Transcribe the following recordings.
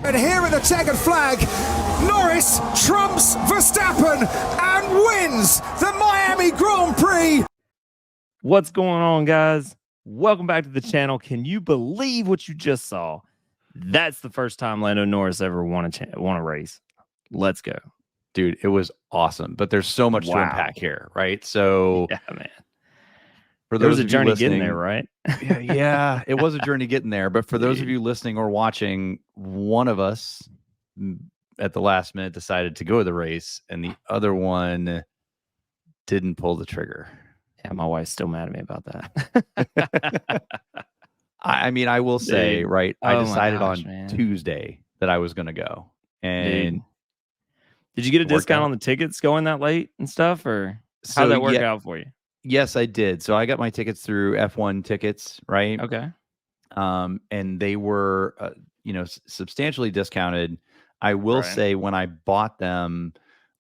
And here in the checkered flag, Norris trumps Verstappen and wins the Miami Grand Prix. What's going on, guys? Welcome back to the channel. Can you believe what you just saw? That's the first time Lando Norris ever won a race. Let's go. Dude, it was awesome. But there's so much to unpack here, right? So, yeah, man. For there those was a of journey you listening, getting there, right? yeah, it was a journey getting there. But for those of you listening or watching, one of us at the last minute decided to go to the race, and the other one didn't pull the trigger. Yeah, my wife's still mad at me about that. I mean, I will say, Dude. right? I decided gosh, on man. Tuesday that I was going to go. And Dude. Did you get a discount on the tickets going that late and stuff, or how'd that work out for you? Yes, I did. So I got my tickets through F1 tickets, right? Okay. And they were, substantially discounted. I will say when I bought them,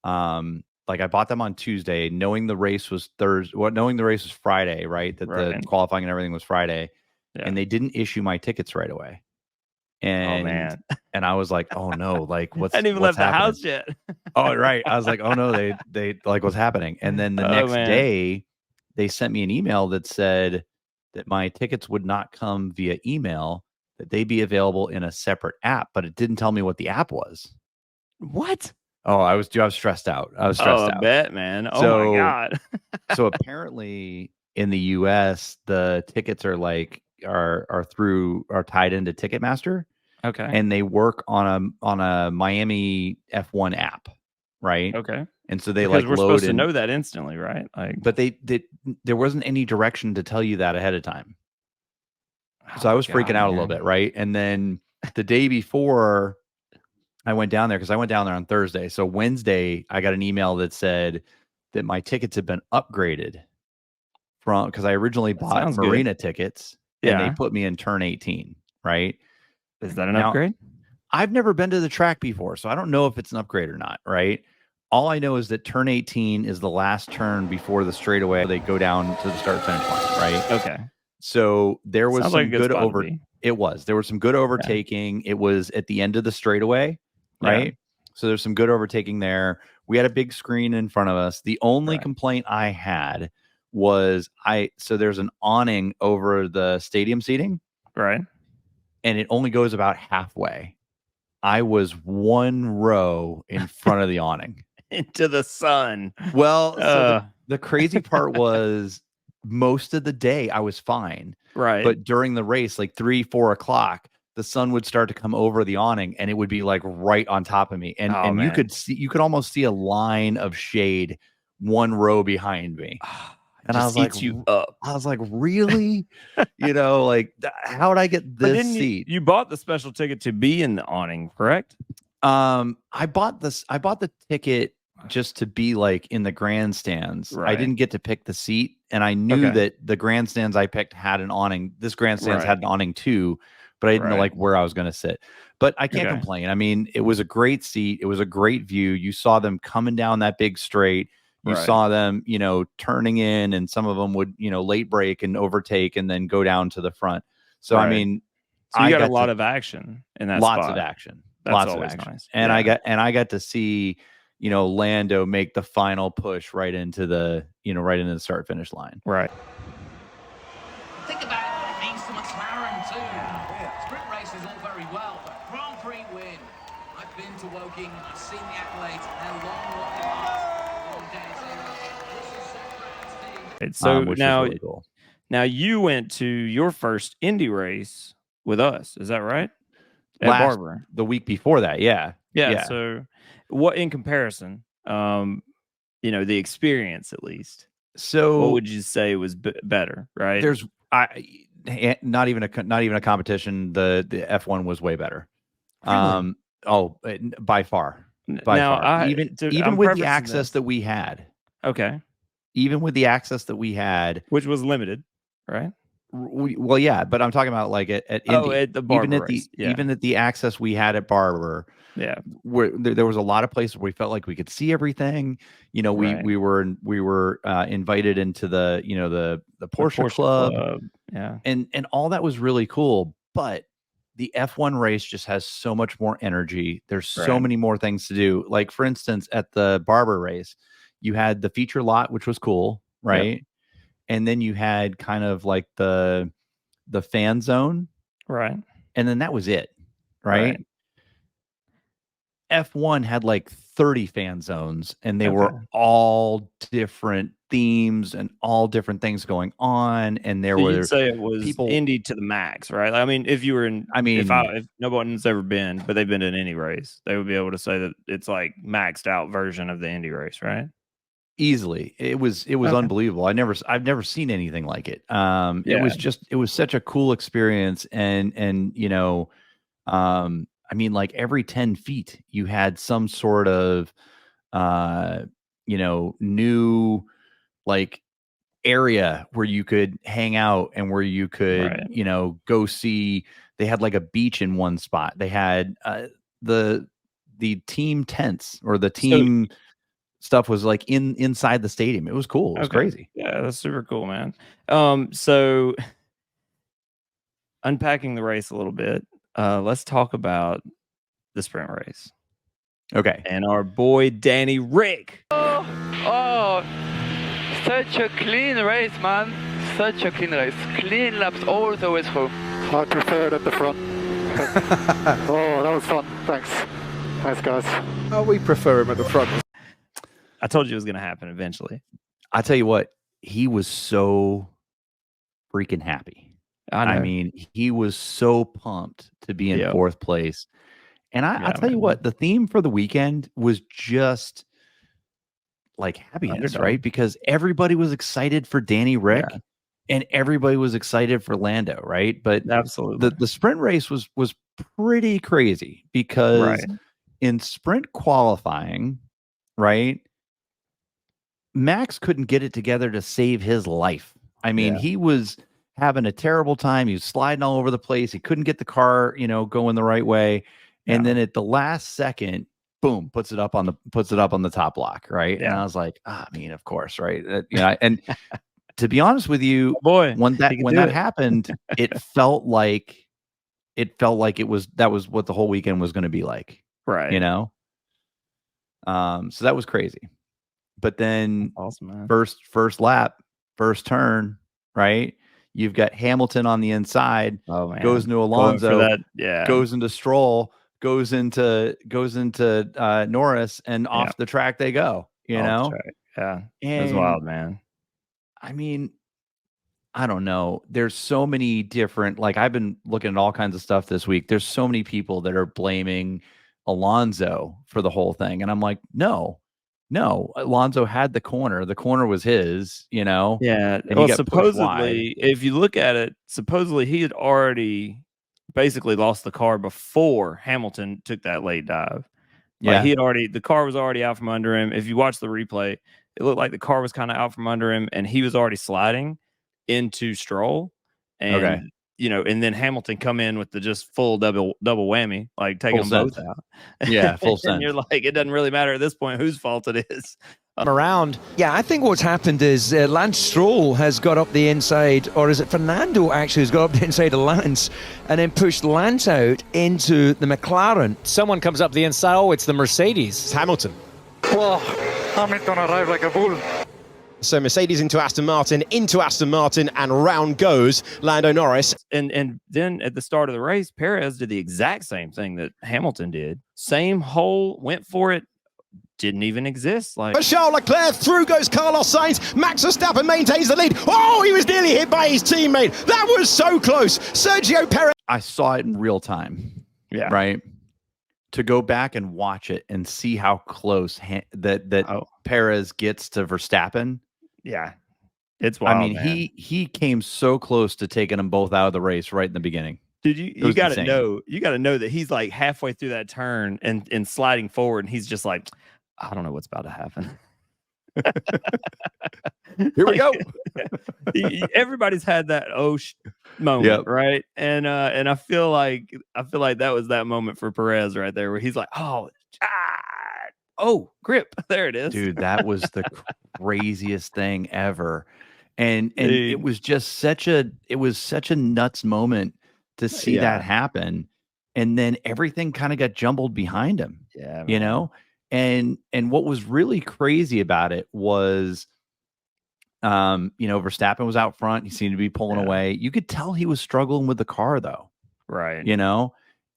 like I bought them on Tuesday, knowing the race was knowing the race was Friday, right? That the qualifying and everything was Friday, and they didn't issue my tickets right away. And, oh man, and I was like, oh no, like what's I didn't even left the house yet. Oh, right. I was like, oh no, they like what's happening. And then the next day, they sent me an email that said that my tickets would not come via email, that they'd be available in a separate app, but it didn't tell me what the app was. What? Oh, I was stressed out. I was stressed out. I bet, man. Oh my God. So apparently in the US, the tickets are tied into Ticketmaster. Okay. And they work on a Miami F1 app, right? Okay. And so they we're load supposed to know that instantly, right? But there wasn't any direction to tell you that ahead of time. So I was freaking out a little bit, right? And then the day before I went down there, because I went down there on Thursday. So Wednesday, I got an email that said that my tickets had been upgraded because I originally bought Marina tickets, and they put me in turn 18, right? Is that an upgrade? I've never been to the track before, so I don't know if it's an upgrade or not, right? All I know is that turn 18 is the last turn before the straightaway. They go down to the start-finish line, right? Okay. So there was some good There was some good overtaking. Yeah. It was at the end of the straightaway, right? Yeah. So there's some good overtaking there. We had a big screen in front of us. The only complaint I had was so there's an awning over the stadium seating. Right. And it only goes about halfway. I was one row in front of the awning. Into the sun. Well, so the crazy part was most of the day I was fine. Right. But during the race, like 3-4 o'clock, the sun would start to come over the awning and it would be like right on top of me. And you could almost see a line of shade one row behind me. And I was like, I was like, really? Like, how'd I get this seat? You bought the special ticket to be in the awning, correct? I bought the ticket just to be like in the grandstands. Right. I didn't get to pick the seat, and I knew that the grandstands I picked had an awning. This grandstands had an awning too, but I didn't know like where I was going to sit. But I can't complain. I mean, it was a great seat. It was a great view. You saw them coming down that big straight. You saw them, turning in, and some of them would, late break and overtake and then go down to the front. So, I mean, so you got a lot of action in that spot. Lots of action. That's lots always of action. Nice. And I got to see, Lando make the final push right into the, right into the start finish line. Right. Think about what it means to McLaren too. Yeah. Sprint races all very well, but Grand Prix win. I've been to Woking, I've seen the accolades, and they're long, long last. So now you went to your first Indy race with us. Is that right? At Barber. The week before that. Yeah. So what, in comparison, the experience at least, so what would you say was better? Right. There's not even a competition. The F1 was way better. Really? By far. Even with the access that we had. Okay. Even with the access that we had, which was limited, right? Well, yeah, but I'm talking about like at Indy, at the Barber even at the access we had at Barber, where there was a lot of places where we felt like we could see everything. We were invited into the Porsche Club, yeah, and all that was really cool. But the F1 race just has so much more energy. There's so many more things to do. Like, for instance, at the Barber race, you had the feature lot, which was cool, right? Yep. And then you had kind of like the fan zone, right? And then that was it, right? F1 had like 30 fan zones, and they were all different themes and all different things going on. And there were, you'd say it was people, Indy to the max, right? I mean, if you were in, if nobody's ever been, but they've been to an Indy race, they would be able to say that it's like maxed out version of the Indy race, right? Easily. It was unbelievable. I've never seen anything like it. It was such a cool experience. And you know, I mean, like every 10 feet, you had some sort of, you know, new like area where you could hang out and where you could, you know, go see. They had like a beach in one spot. They had the team tents, or the team stuff was like inside the stadium. It was cool. It was crazy. Yeah, that's super cool, man. So unpacking the race a little bit. Let's talk about the sprint race. Okay. And our boy Danny Rick. Oh, such a clean race, man. Such a clean race. Clean laps all the way through. I prefer it at the front. Oh, that was fun. Thanks. Thanks, guys. Oh, we prefer him at the front. I told you it was going to happen eventually. I tell you what, he was so freaking happy. I mean, he was so pumped to be in fourth place. And I tell you what, the theme for the weekend was just like happiness, right? Because everybody was excited for Danny Rick, and everybody was excited for Lando, right? But absolutely, the sprint race was pretty crazy, because in sprint qualifying, right, Max couldn't get it together to save his life. I mean, he was having a terrible time. He was sliding all over the place. He couldn't get the car, you know, going the right way. And then at the last second, boom, puts it up on the top block, right? Yeah. And I was like, I mean, of course, right? You know, and to be honest with you, when that happened, it felt like that was what the whole weekend was going to be like, right? You know, so that was crazy. But then, awesome, man. First lap, first turn, right? You've got Hamilton on the inside, goes into Alonso, goes into Stroll, goes into Norris, and off the track they go. You know, it was wild, man. I mean, I don't know. There's so many different. Like, I've been looking at all kinds of stuff this week. There's so many people that are blaming Alonso for the whole thing, and I'm like, no, Alonso had the corner. The corner was his, you know? Yeah. Well, supposedly, if you look at it, supposedly he had already basically lost the car before Hamilton took that late dive. Like, the car was already out from under him. If you watch the replay, it looked like the car was kind of out from under him, and he was already sliding into Stroll. And you know, and then Hamilton come in with the just full double whammy, like taking them both out. Yeah, full sense. And you're like, it doesn't really matter at this point whose fault it is. Around. Yeah, I think what's happened is Lance Stroll has got up the inside, or is it Fernando actually who's got up the inside of Lance and then pushed Lance out into the McLaren. Someone comes up the inside. Oh, it's the Mercedes. It's Hamilton. Whoa, Hamilton arrived like a bull. So Mercedes into Aston Martin, and round goes Lando Norris. And then at the start of the race, Perez did the exact same thing that Hamilton did. Same hole, went for it, didn't even exist. Like, Charles Leclerc, through goes Carlos Sainz. Max Verstappen maintains the lead. Oh, he was nearly hit by his teammate. That was so close. Sergio Perez. I saw it in real time. Yeah. Right. To go back and watch it and see how close that Perez gets to Verstappen. Yeah, it's wild. I mean, man. he came so close to taking them both out of the race right in the beginning. Dude, you got to know that he's like halfway through that turn and sliding forward, and he's just like, I don't know what's about to happen. Here we go. Everybody's had that moment, right? And I feel like that was that moment for Perez right there, where he's like, grip. There it is. Dude, that was the craziest thing ever. And it was just such a nuts moment to see that happen. And then everything kind of got jumbled behind him. Yeah, you know? And what was really crazy about it was, Verstappen was out front. He seemed to be pulling away. You could tell he was struggling with the car, though. Right.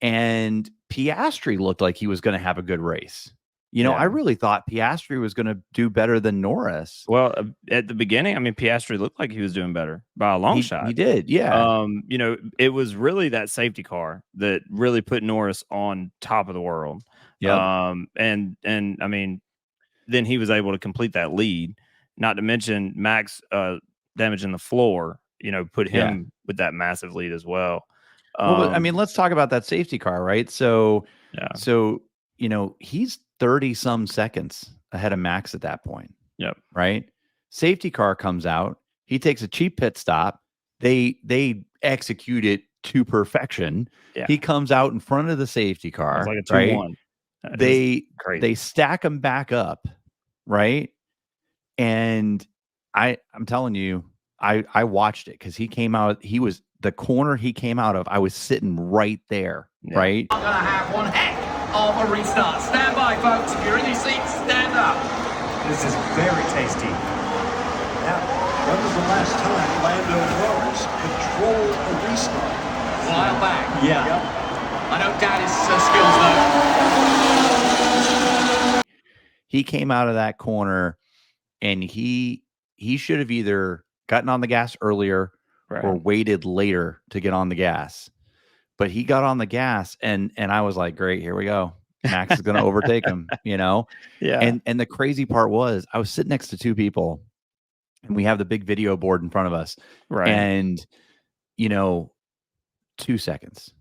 And Piastri looked like he was going to have a good race. I really thought Piastri was going to do better than Norris. Well, at the beginning, I mean, Piastri looked like he was doing better by a long shot. He did, yeah. It was really that safety car that really put Norris on top of the world. Yeah. And I mean, then he was able to complete that lead. Not to mention Max damaging the floor. Put him with that massive lead as well. Well, I mean, let's talk about that safety car, right? So, he's 30 some seconds ahead of Max at that point. Yep. Right. Safety car comes out. He takes a cheap pit stop. They execute it to perfection. Yeah. He comes out in front of the safety car. It's like a 2-1. Right? They stack him back up. Right. And I'm telling you, I watched it because he came out. He was the corner he came out of. I was sitting right there. Yeah. Right. I'm going to have one heck of a restart. Stand by, folks. If you're in your seats, stand up. This is very tasty. Now, when was the last time Lando and Norris controlled a restart? A while back. Yeah. Yep. I know Daddy's skills, though. He came out of that corner, and he should have either gotten on the gas earlier or waited later to get on the gas. But he got on the gas, and I was like, great, here we go. Max is going to overtake him, Yeah. And the crazy part was I was sitting next to two people, and we have the big video board in front of us. Right. And, 2 seconds.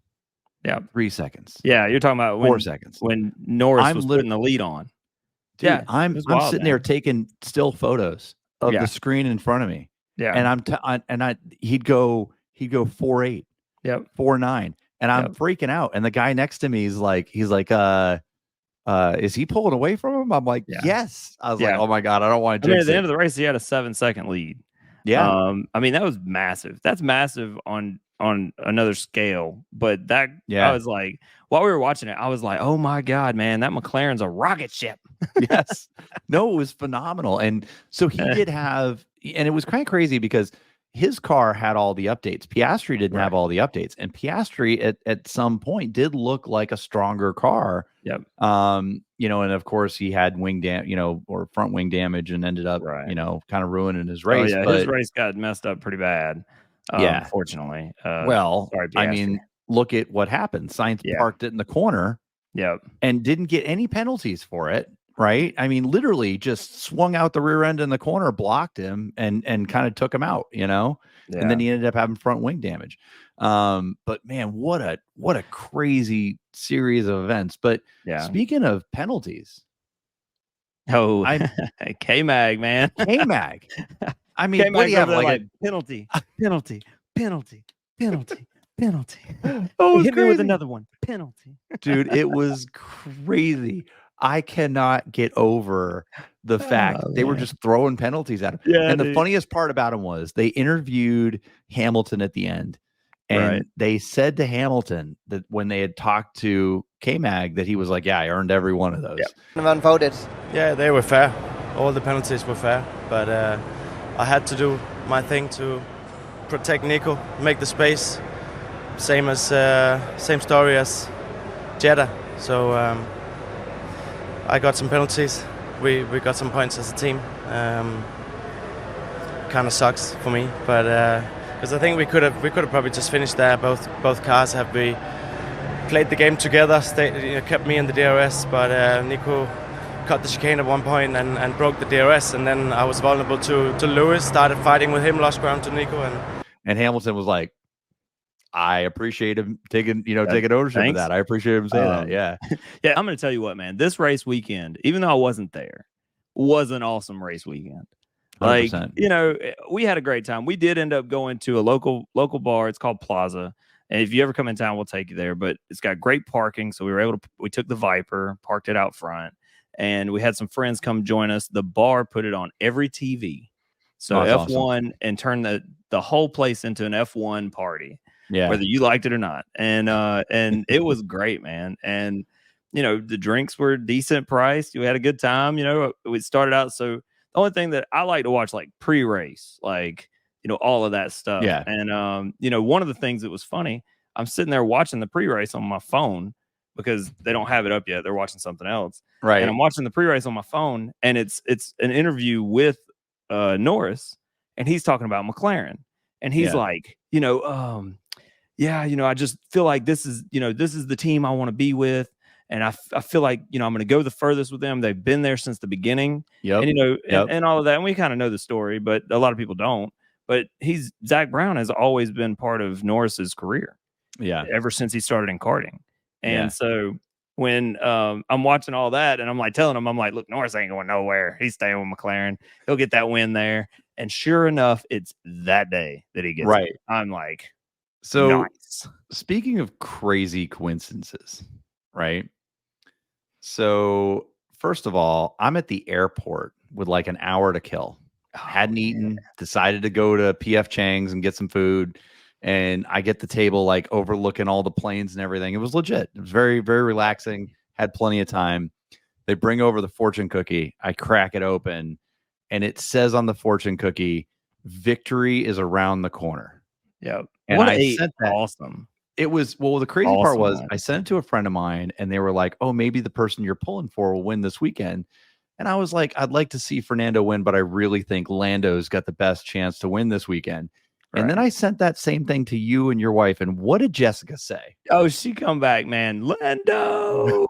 Yeah. 3 seconds. Yeah. You're talking about 4 seconds. When Norris was putting the lead on. Dude, I'm sitting there taking still photos of the screen in front of me. Yeah. And he'd go 4.8. Yep. 4.9. And I'm freaking out. And the guy next to me is like, is he pulling away from him? I'm like, yes. I was like, oh my God, I don't want to. At the end of the race, he had a 7-second lead. Yeah. I mean, that was massive. That's massive on another scale. But I was like, while we were watching it, I was like, oh my God, man, that McLaren's a rocket ship. Yes. No, it was phenomenal. And so he did have, and it was kind of crazy because his car had all the updates. Piastri didn't have all the updates, and Piastri at some point did look like a stronger car. Yep. And of course he had wing or front wing damage and ended up, kind of ruining his race. Oh, yeah, his race got messed up pretty bad. Unfortunately. Sorry, I mean, look at what happened. Sainz parked it in the corner. Yep. And didn't get any penalties for it. Right. I mean, literally just swung out the rear end in the corner, blocked him and kind of took him out, and then he ended up having front wing damage. But man, what a crazy series of events. But speaking of penalties. Oh, K-Mag, man. K-Mag. I mean, K-Mag, what do you have? Like penalty. Oh, hit me with another one. Penalty. Dude, it was crazy. I cannot get over the fact they were just throwing penalties at him. Yeah, and the funniest part about him was they interviewed Hamilton at the end, and they said to Hamilton that when they had talked to K-Mag that he was like, yeah, I earned every one of those. Unvoted. Yeah, they were fair. All the penalties were fair, but I had to do my thing to protect Nico, make the space. Same story as Jeddah. So I got some penalties. We got some points as a team. Kind of sucks for me, but because I think we could have probably just finished there. Both cars have played the game together, kept me in the DRS, but Nico cut the chicane at one point and broke the DRS, and then I was vulnerable to Lewis. Started fighting with him, lost ground to Nico, and Hamilton was like, I appreciate him taking ownership of that. I appreciate him saying that. Yeah. Yeah. I'm going to tell you what, man, this race weekend, even though I wasn't there, was an awesome race weekend. 100%. Like, we had a great time. We did end up going to a local bar. It's called Plaza. And if you ever come in town, we'll take you there, but it's got great parking. So we took the Viper, parked it out front, and we had some friends come join us. The bar put it on every TV. So F1 awesome. And turned the whole place into an F1 party. whether you liked it or not. And it was great, man. And the drinks were decent priced. We had a good time. We started out. So the only thing that I like to watch, like pre-race, like all of that stuff. Yeah. And one of the things that was funny, I'm sitting there watching the pre-race on my phone because they don't have it up yet. They're watching something else. Right. And I'm watching the pre-race on my phone, and it's an interview with Norris, and he's talking about McLaren, and he's like, I just feel like this is the team I want to be with. And I feel like, I'm going to go the furthest with them. They've been there since the beginning. Yep. And, and all of that. And we kind of know the story, but a lot of people don't. But Zach Brown has always been part of Norris's career. Yeah. Ever since he started in karting. And so when I'm watching all that, and I'm like telling him, I'm like, look, Norris ain't going nowhere. He's staying with McLaren. He'll get that win there. And sure enough, it's that day that he gets it. I'm like, so nice. Speaking of crazy coincidences, right? So first of all, I'm at the airport with like an hour to kill. Hadn't eaten, decided to go to PF Chang's and get some food. And I get the table like overlooking all the planes and everything. It was legit. It was very, very relaxing. Had plenty of time. They bring over the fortune cookie. I crack it open, and it says on the fortune cookie, "Victory is around the corner." Yep. And what I sent that. Awesome. It was, the crazy part was I sent it to a friend of mine, and they were like, "Oh, maybe the person you're pulling for will win this weekend." And I was like, "I'd like to see Fernando win, but I really think Lando's got the best chance to win this weekend." And then I sent that same thing to you and your wife. And what did Jessica say? Oh, she come back, man. Lando.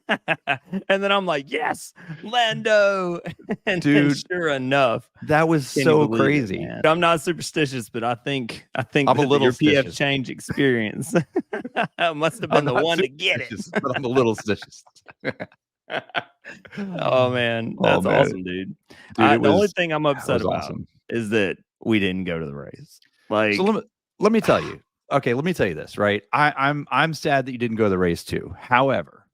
And then I'm like, yes, Lando. And dude, sure enough, that was so crazy. It, I'm not superstitious, but I think I'm a little your stitious. PF change experience must have been the one to get it. But I'm a little stitious. Oh man, that's awesome, dude. The only thing I'm upset about is that we didn't go to the race. Like, so let me tell you. Okay, let me tell you this, right? I'm sad that you didn't go to the race too. However,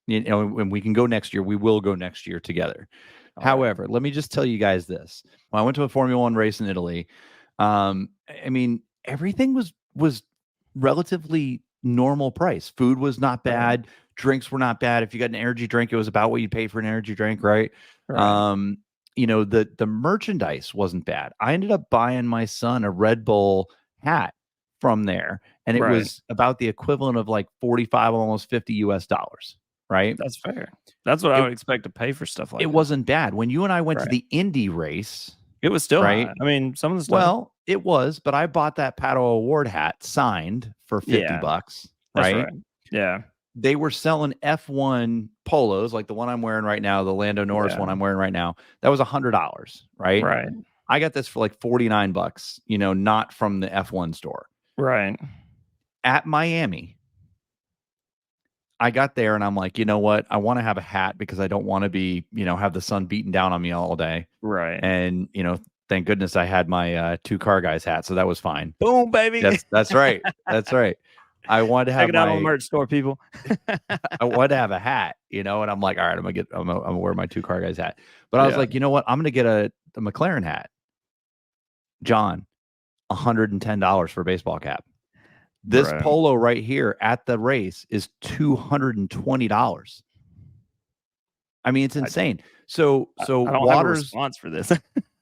when we can go next year, we will go next year together. However, let me just tell you guys this. When I went to a Formula One race in Italy, I mean, everything was relatively normal price. Food was not bad. Drinks were not bad. If you got an energy drink, it was about what you pay for an energy drink, right? The merchandise wasn't bad. I ended up buying my son a Red Bull hat from there, and it was about the equivalent of like 45, almost $50 US, right? That's fair. That's what I would expect to pay for stuff like that. It wasn't bad. When you and I went to the Indy race, it was still right. High. I mean, some of the stuff. Well, it was, but I bought that Pato Award hat signed for $50, right? Yeah. They were selling F1 polos, like the one I'm wearing right now, the Lando Norris one I'm wearing right now. That was $100, right? Right. I got this for like $49, not from the F1 store. Right. At Miami, I got there and I'm like, you know what? I want to have a hat because I don't want to be, have the sun beating down on me all day. Right. And, thank goodness I had my two car guys hat, so that was fine. Boom, baby. That's right. That's right. I wanted to have check it out on the merch store, people. I wanted to have a hat, and I'm like, all right, I'm gonna wear my two car guys hat. But I was like, you know what? I'm gonna get a McLaren hat. John, $110 for a baseball cap. This polo right here at the race is $220. I mean, it's insane. So I don't Waters have a response for this.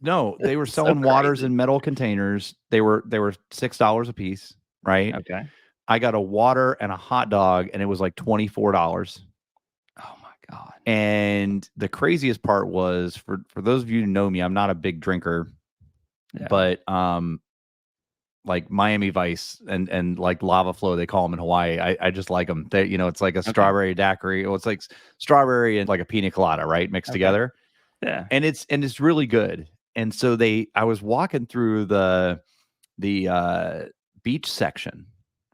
No, they were selling Waters in metal containers. They were $6 a piece, right? Okay. I got a water and a hot dog, and it was like $24. Oh my God. And the craziest part was for those of you who know me, I'm not a big drinker, but like Miami Vice and like Lava Flow, they call them in Hawaii. I just like them. They, it's like a strawberry daiquiri. Well, it's like strawberry and like a pina colada, right? Mixed together. Yeah. And it's really good. And so I was walking through the beach section,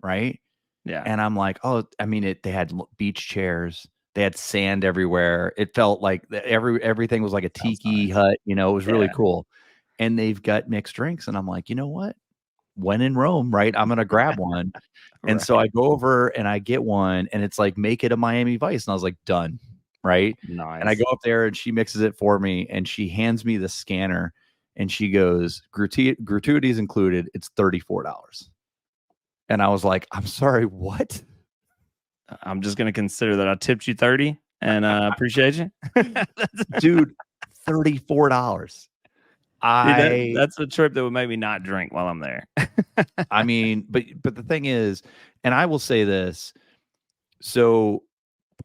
right? Yeah. And I'm like, they had beach chairs. They had sand everywhere. It felt like everything was like a tiki hut. It was really cool. And they've got mixed drinks. And I'm like, you know what? When in Rome, right? I'm going to grab one. And so I go over and I get one, and it's like, make it a Miami Vice. And I was like, done. Right. Nice. And I go up there and she mixes it for me, and she hands me the scanner, and she goes, gratuities included, it's $34. And I was like, I'm sorry, what? I'm just going to consider that I tipped you 30 and appreciate you. Dude, $34. Dude, that's a trip that would make me not drink while I'm there. I mean, but the thing is, and I will say this, so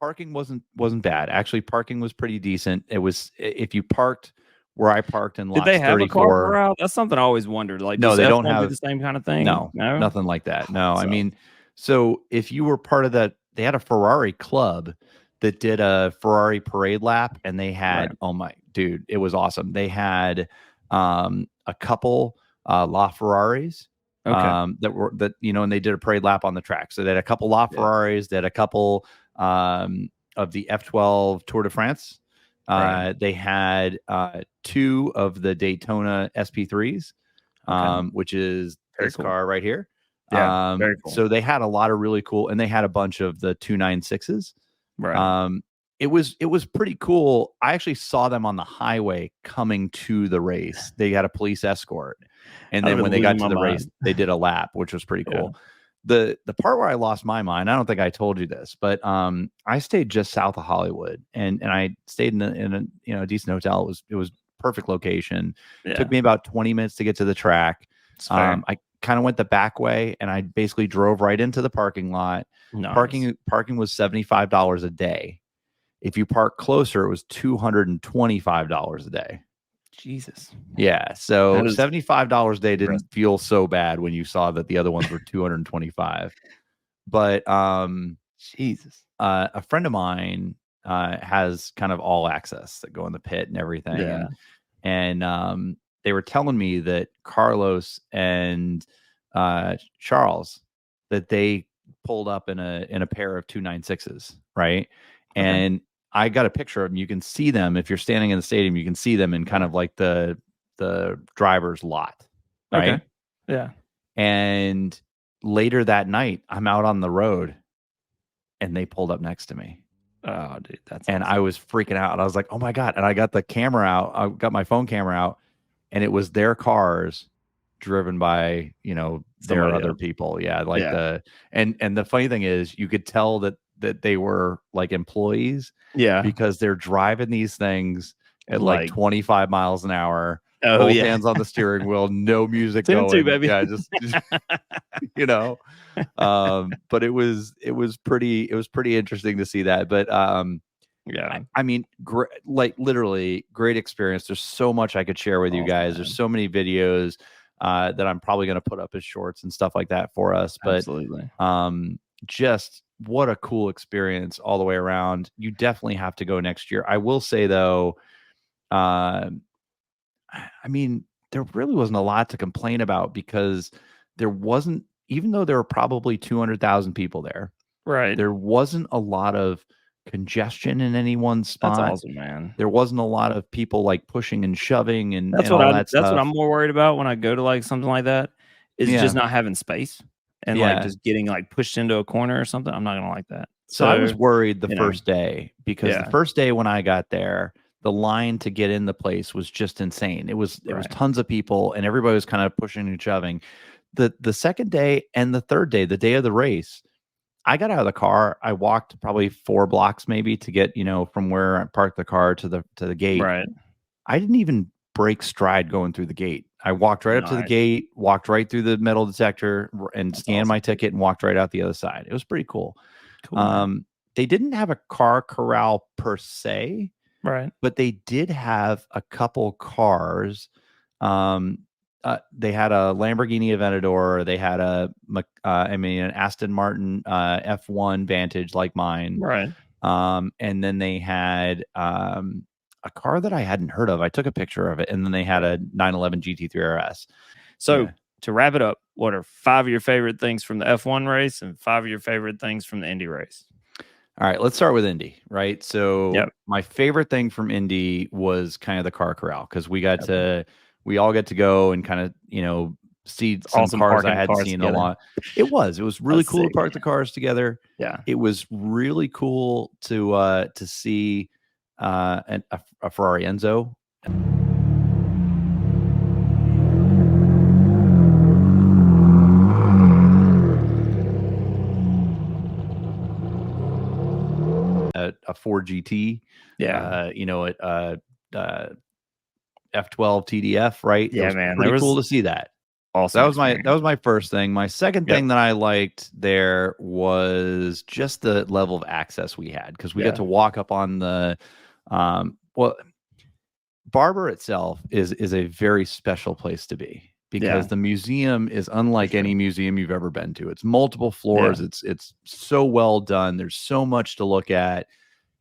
parking wasn't bad. Actually, parking was pretty decent. It was, if you parked where I parked in lots 34. Did they have a car corral? That's something I always wondered. Like, no, they don't have the same kind of thing. No, nothing like that. No, I mean, so if you were part of that, they had a Ferrari club that did a Ferrari parade lap, and they had, oh my dude, it was awesome. They had a couple LaFerraris that and they did a parade lap on the track. So they had a couple LaFerraris, they had a couple of the F12 Tour de France. They had 2 of the Daytona SP3s, which is this car right here. Yeah, very cool. So they had a lot of really cool, and they had a bunch of the 296s. Right. It was pretty cool. I actually saw them on the highway coming to the race. They had a police escort, and then when they got to the race, they did a lap, which was pretty cool. Yeah. The part where I lost my mind, I don't think I told you this, but I stayed just south of Hollywood, and I stayed in a decent hotel. It was perfect location. Yeah. It took me about 20 minutes to get to the track. I kind of went the back way, and I basically drove right into the parking lot. Nice. Parking was $75 a day. If you park closer, it was $225 a day. Jesus. Yeah. So $75 a day didn't feel so bad when you saw that the other ones were $225. But Jesus. A friend of mine has kind of all access that go in the pit and everything. Yeah. And they were telling me that Carlos and Charles, that they pulled up in a pair of 296s, right? Okay. And I got a picture of them. You can see them if you're standing in the stadium. You can see them in kind of like the driver's lot, right? Okay. Yeah. And later that night, I'm out on the road, and they pulled up next to me. Oh, dude, that's awesome. I was freaking out. I was like, oh my God. And I got the camera out. I got my phone camera out, and it was their cars driven by, their other people. Yeah. And the funny thing is, you could tell that they were like employees. Yeah. Because they're driving these things at like 25 miles an hour. Oh, both hands on the steering wheel, no music going. Too, baby. Yeah, just but it was pretty interesting to see that. But yeah, I mean, literally great experience. There's so much I could share with you guys. Man. There's so many videos that I'm probably going to put up as shorts and stuff like that for us. But absolutely. Just what a cool experience all the way around. You definitely have to go next year. I will say though, I mean, there really wasn't a lot to complain about, because there wasn't, even though there were probably 200,000 people there, right? There wasn't a lot of congestion in any one spot. That's awesome, man. There wasn't a lot of people like pushing and shoving and all that stuff. That's what I'm more worried about when I go to like something like that, is just not having space. And like just getting like pushed into a corner or something. I'm not going to like that. So I was worried the first day, because the first day when I got there, the line to get in the place was just insane. There was tons of people, and everybody was kind of pushing and shoving. The second day and the third day, the day of the race, I got out of the car. I walked probably 4 blocks maybe to get, from where I parked the car to the gate. Right. I didn't even break stride going through the gate. I walked right up to the gate, walked right through the metal detector, and scanned my ticket and walked right out the other side. It was pretty cool. They didn't have a car corral per se, right? But they did have a couple cars. They had a Lamborghini Aventador. They had an Aston Martin F1 Vantage like mine, right? And then they had a car that I hadn't heard of. I took a picture of it, and then they had a 911 GT3 RS. So to wrap it up, what are 5 of your favorite things from the F1 race and 5 of your favorite things from the Indy race? All right, let's start with Indy, right? So my favorite thing from Indy was kind of the car corral, because we all get to go and kind of, see some cars I hadn't seen a lot. It was really cool to park the cars together. Yeah. It was really cool to see a Ferrari Enzo. a Ford GT. Yeah. F12 TDF, right? Yeah, it was man. pretty cool to see that. Awesome. That was my first thing. My second thing that I liked there was just the level of access we had, because we got to walk up on the Barber itself is a very special place to be, because the museum is unlike any museum you've ever been to. It's multiple floors. It's so well done. There's so much to look at.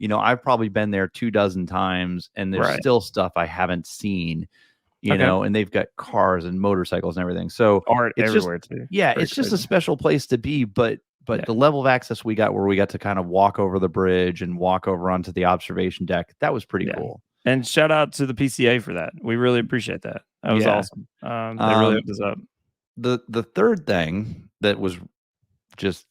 I've probably been there 24 times, and there's still stuff I haven't seen. And they've got cars and motorcycles and everything. So art it's everywhere too. Yeah, it's just a special place to be. But the level of access we got, where we got to kind of walk over the bridge and walk over onto the observation deck, that was pretty cool. And shout out to the PCA for that. We really appreciate that. That was awesome. They really hooked us up. The third thing that was just,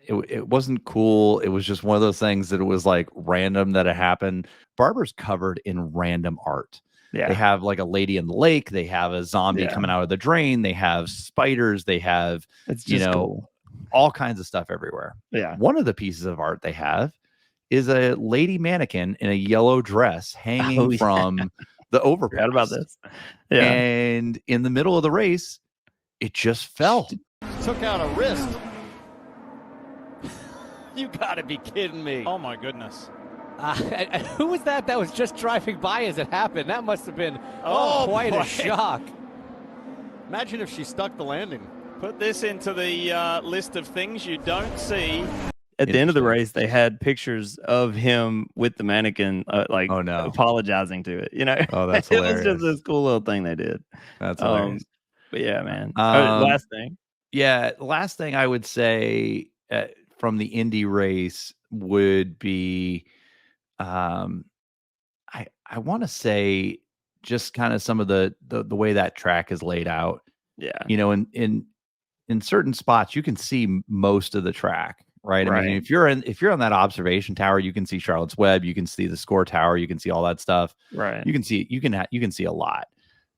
it wasn't cool. It was just one of those things that it was like random that it happened. Barber's covered in random art. Yeah. They have like a lady in the lake. They have a zombie coming out of the drain. They have spiders. They have, cool. all kinds of stuff everywhere. Yeah. One of the pieces of art they have is a lady mannequin in a yellow dress hanging from the overpass. Forgot about this. Yeah. And in the middle of the race, it just fell. Took out a wrist. You gotta be kidding me. Oh my goodness. Who was that was just driving by as it happened? That must have been quite a shock. Imagine if she stuck the landing. Put this into the list of things you don't see. At the end of the race, they had pictures of him with the mannequin, apologizing to it. Oh, that's it hilarious. was just this cool little thing they did. That's hilarious. But yeah, man. Last thing. Yeah, last thing I would say from the Indy race would be, I want to say just kind of some of the way that track is laid out. Yeah. In certain spots you can see most of the track, right? I mean, if you're on that observation tower, you can see Charlotte's Web, you can see the score tower, you can see all that stuff. Right. You can see a lot.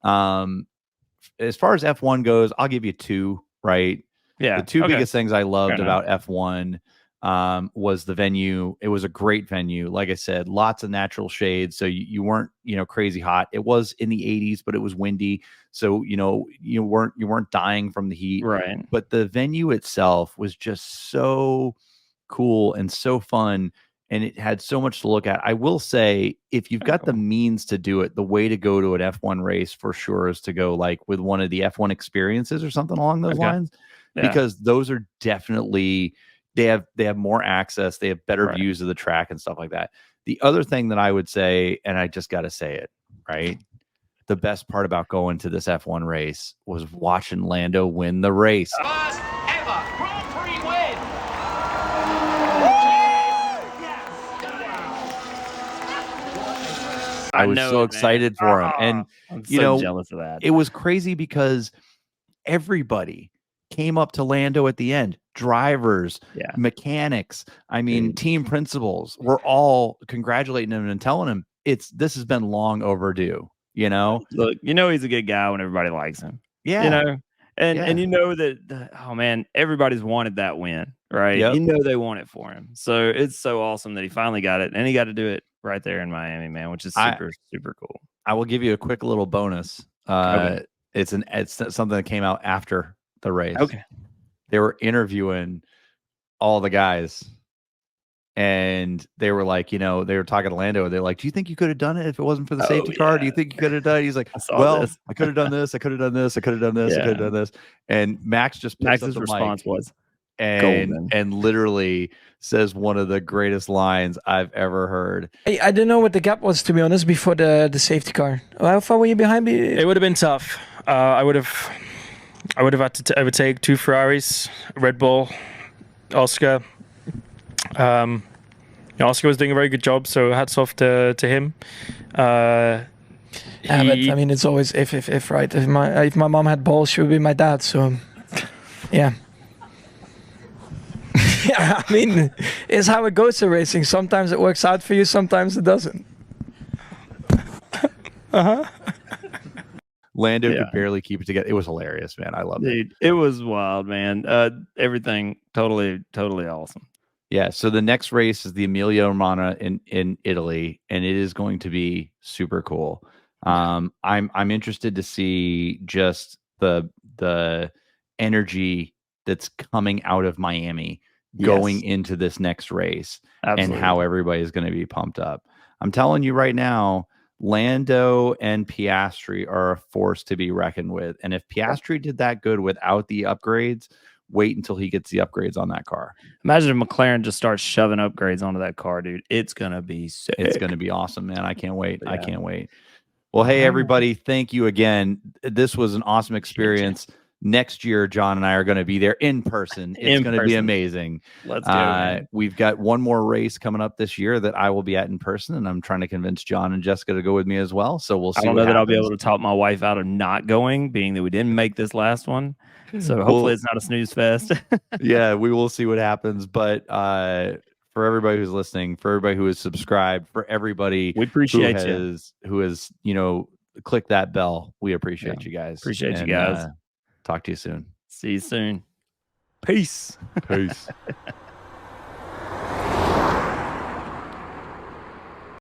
As far as F1 goes, I'll give you 2, right? Yeah. The 2 biggest things I loved about F1 was the venue. It was a great venue. Like I said, lots of natural shade. So you weren't, crazy hot. It was in the 80s, but it was windy. So, you weren't dying from the heat. Right. But the venue itself was just so cool and so fun. And it had so much to look at. I will say, if you've got the means to do it, the way to go to an F1 race for sure is to go like with one of the F1 experiences or something along those lines, because those are definitely, they have more access. They have better views of the track and stuff like that. The other thing that I would say, and I just got to say it, right? The best part about going to this F1 race was watching Lando win the race. First ever Grand Prix win. I was so excited for him. And, I'm so jealous of that. It was crazy because everybody came up to Lando at the end. Drivers, mechanics, team principals were all congratulating him and telling him this has been long overdue. Look, he's a good guy when everybody likes him. Yeah. And that, everybody's wanted that win, right? Yep. They want it for him. So it's so awesome that he finally got it, and he got to do it right there in Miami, man, which is super, super cool. I will give you a quick little bonus. It's something that came out after the race. Okay. They were interviewing all the guys, and they were like, they were talking to Lando. They're like, "Do you think you could have done it if it wasn't for the safety car? Do you think you could have done it?" He's like, I could have done this. I could have done this. I could have done this. I could have done this. And Max's response was, and literally says one of the greatest lines I've ever heard. I didn't know what the gap was, to be honest, before the safety car. How far were you behind me? It would have been tough. I would have had to overtake 2 Ferraris, Red Bull, Oscar. Oscar was doing a very good job, so hats off to him. But it's always if right. If my mom had balls, she would be my dad. So, yeah. Yeah, it's how it goes to racing. Sometimes it works out for you, sometimes it doesn't. Lando could barely keep it together. It was hilarious, man. I loved it. It was wild, man. Everything totally awesome. Yeah. So the next race is the Emilia Romagna in Italy, and it is going to be super cool. I'm interested to see just the energy that's coming out of Miami going into this next race. Absolutely. And how everybody is going to be pumped up. I'm telling you right now, Lando and Piastri are a force to be reckoned with. And if Piastri did that good without the upgrades, wait until he gets the upgrades on that car. Imagine if McLaren just starts shoving upgrades onto that car, dude. It's going to be sick. It's going to be awesome, man. I can't wait. Yeah. I can't wait. Well, hey, everybody. Thank you again. This was an awesome experience. Next year, John and I are going to be there in person. It's going to be amazing. Let's go. We've got one more race coming up this year that I will be at in person, and I'm trying to convince John and Jessica to go with me as well. So we'll see. I don't know that I'll be able to talk my wife out of not going, being that we didn't make this last one. So hopefully it's not a snooze fest. Yeah, we will see what happens. But for everybody who's listening, for everybody who is subscribed, for everybody we appreciate who has clicked that bell, we appreciate you guys. Appreciate you guys. Talk to you soon. See you soon. Peace. Peace.